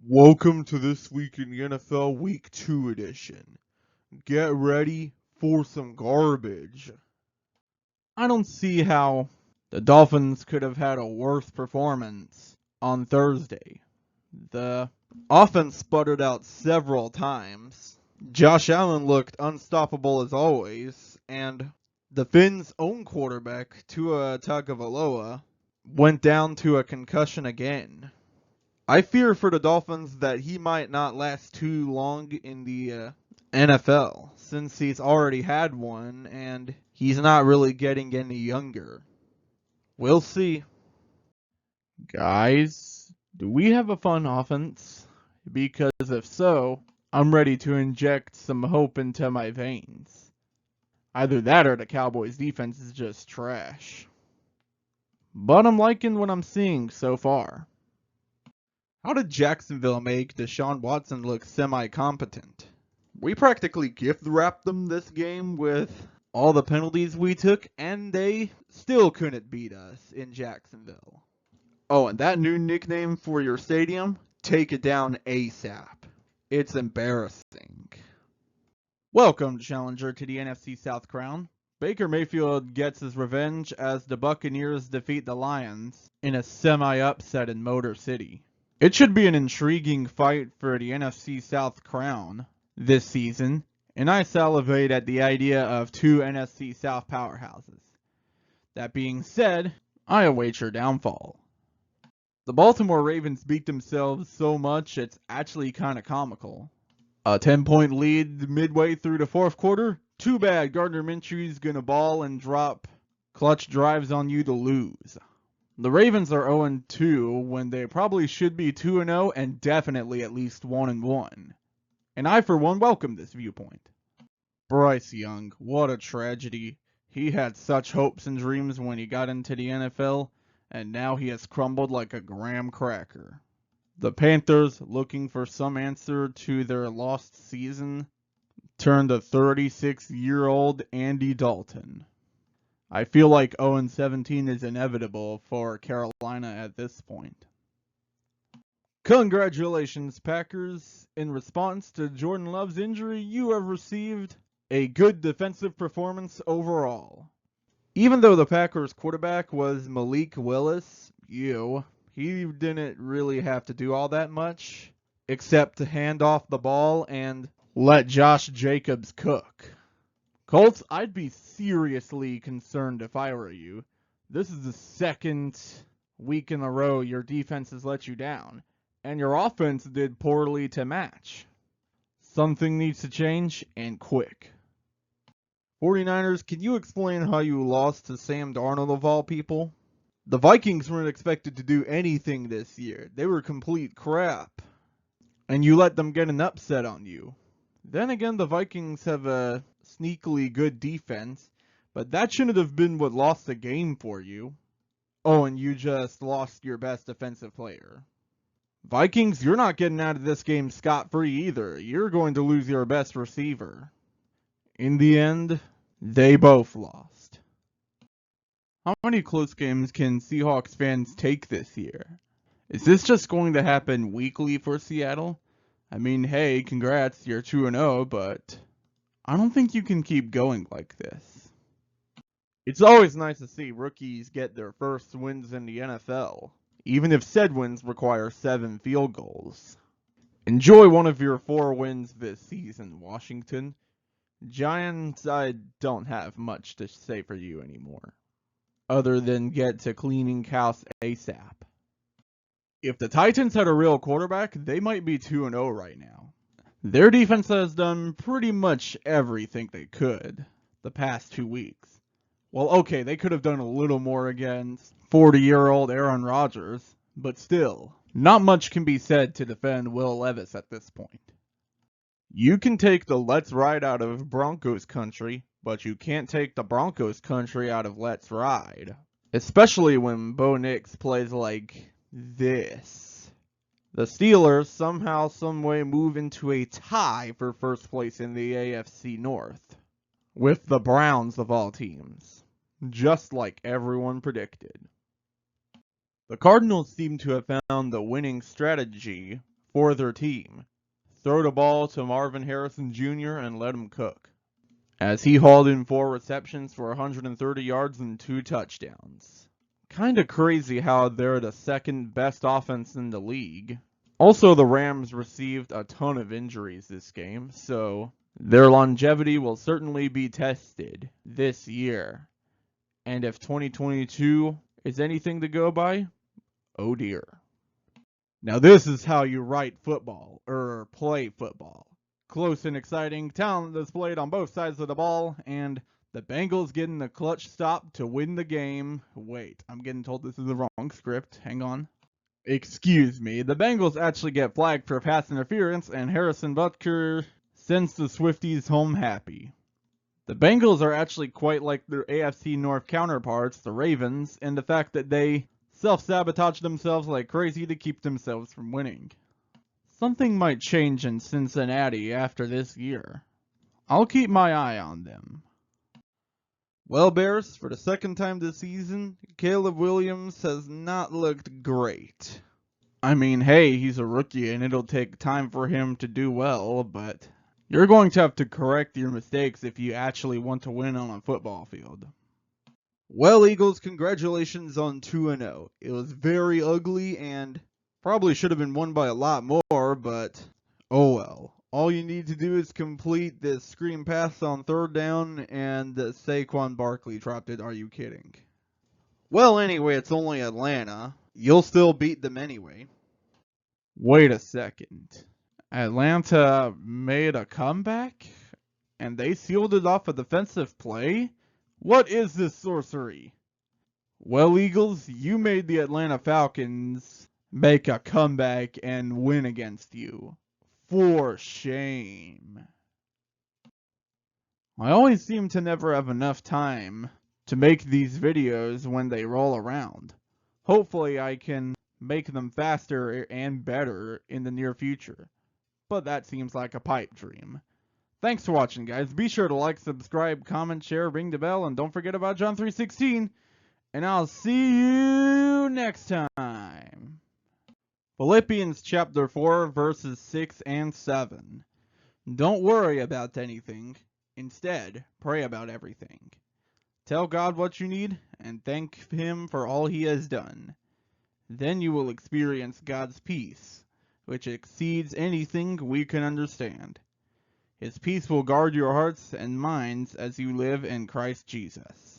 Welcome to This Week in the NFL Week 2 edition. Get ready for some garbage. I don't see how the Dolphins could have had a worse performance on Thursday. The offense sputtered out several times. Josh Allen looked unstoppable as always, and the Finns' own quarterback, Tua Tagovailoa, went down to a concussion again. I fear for the Dolphins that he might not last too long in the NFL, since he's already had one and he's not really getting any younger. We'll see. Guys, do we have a fun offense? Because if so, I'm ready to inject some hope into my veins. Either that or the Cowboys' defense is just trash. But I'm liking what I'm seeing so far. How did Jacksonville make Deshaun Watson look semi-competent? We practically gift-wrapped them this game with all the penalties we took, and they still couldn't beat us in Jacksonville. Oh, and that new nickname for your stadium? Take it down ASAP. It's embarrassing. Welcome, challenger, to the NFC South Crown. Baker Mayfield gets his revenge as the Buccaneers defeat the Lions in a semi-upset in Motor City. It should be an intriguing fight for the NFC South crown this season, and I salivate at the idea of two NFC South powerhouses. That being said, I await your downfall. The Baltimore Ravens beat themselves so much it's actually kinda comical. A 10-point lead midway through the fourth quarter? Too bad Gardner Minshew's gonna ball and drop clutch drives on you to lose. The Ravens are 0-2 when they probably should be 2-0 and definitely at least 1-1. And I for one welcome this viewpoint. Bryce Young, what a tragedy. He had such hopes and dreams when he got into the NFL, and now he has crumbled like a graham cracker. The Panthers, looking for some answer to their lost season, turned to 36-year-old Andy Dalton. I feel like 0-17 is inevitable for Carolina at this point. Congratulations, Packers. In response to Jordan Love's injury, you have received a good defensive performance overall. Even though the Packers quarterback was Malik Willis, he didn't really have to do all that much, except to hand off the ball and let Josh Jacobs cook. Colts, I'd be seriously concerned if I were you. This is the second week in a row your defense has let you down, and your offense did poorly to match. Something needs to change, and quick. 49ers, can you explain how you lost to Sam Darnold of all people? The Vikings weren't expected to do anything this year. They were complete crap. And you let them get an upset on you. Then again, the Vikings have a sneakily good defense, but that shouldn't have been what lost the game for you. Oh, and you just lost your best defensive player. Vikings, you're not getting out of this game scot-free either. You're going to lose your best receiver. In the end, they both lost. How many close games can Seahawks fans take this year? Is this just going to happen weekly for Seattle? I mean, hey, congrats, you're 2-0, but I don't think you can keep going like this. It's always nice to see rookies get their first wins in the NFL, even if said wins require 7 field goals. Enjoy one of your 4 wins this season, Washington. Giants, I don't have much to say for you anymore, other than get to cleaning house ASAP. If the Titans had a real quarterback, they might be 2-0 right now. Their defense has done pretty much everything they could the past 2 weeks. Well, okay, they could have done a little more against 40-year-old Aaron Rodgers, but still, not much can be said to defend Will Levis at this point. You can take the let's ride out of Broncos country, but you can't take the Broncos country out of let's ride. Especially when Bo Nix plays like this. The Steelers somehow, someway move into a tie for first place in the AFC North, with the Browns of all teams, just like everyone predicted. The Cardinals seem to have found the winning strategy for their team. Throw the ball to Marvin Harrison Jr. and let him cook, as he hauled in 4 receptions for 130 yards and 2 touchdowns. Kinda crazy how they're the second best offense in the league. Also, the Rams received a ton of injuries this game, so their longevity will certainly be tested this year. And if 2022 is anything to go by, oh dear. Now this is how you write football, or play football. Close and exciting, talent displayed on both sides of the ball, and the Bengals getting the clutch stop to win the game. Wait, I'm getting told this is the wrong script. Hang on. Excuse me. The Bengals actually get flagged for pass interference, and Harrison Butker sends the Swifties home happy. The Bengals are actually quite like their AFC North counterparts, the Ravens, in the fact that they self-sabotage themselves like crazy to keep themselves from winning. Something might change in Cincinnati after this year. I'll keep my eye on them. Well, Bears, for the second time this season, Caleb Williams has not looked great. I mean, hey, he's a rookie and it'll take time for him to do well, but you're going to have to correct your mistakes if you actually want to win on a football field. Well, Eagles, congratulations on 2-0. It was very ugly and probably should have been won by a lot more, but oh well. All you need to do is complete this screen pass on 3rd down, and Saquon Barkley dropped it. Are you kidding? Well, anyway, it's only Atlanta. You'll still beat them anyway. Wait a second. Atlanta made a comeback? And they sealed it off a defensive play? What is this sorcery? Well, Eagles, you made the Atlanta Falcons make a comeback and win against you. For shame. I always seem to never have enough time to make these videos when they roll around. Hopefully I can make them faster and better in the near future. But that seems like a pipe dream. Thanks for watching, guys. Be sure to like, subscribe, comment, share, ring the bell, and don't forget about John 3:16. And I'll see you next time. Philippians chapter 4, verses 6 and 7. Don't worry about anything. Instead, pray about everything. Tell God what you need, and thank Him for all He has done. Then you will experience God's peace, which exceeds anything we can understand. His peace will guard your hearts and minds as you live in Christ Jesus.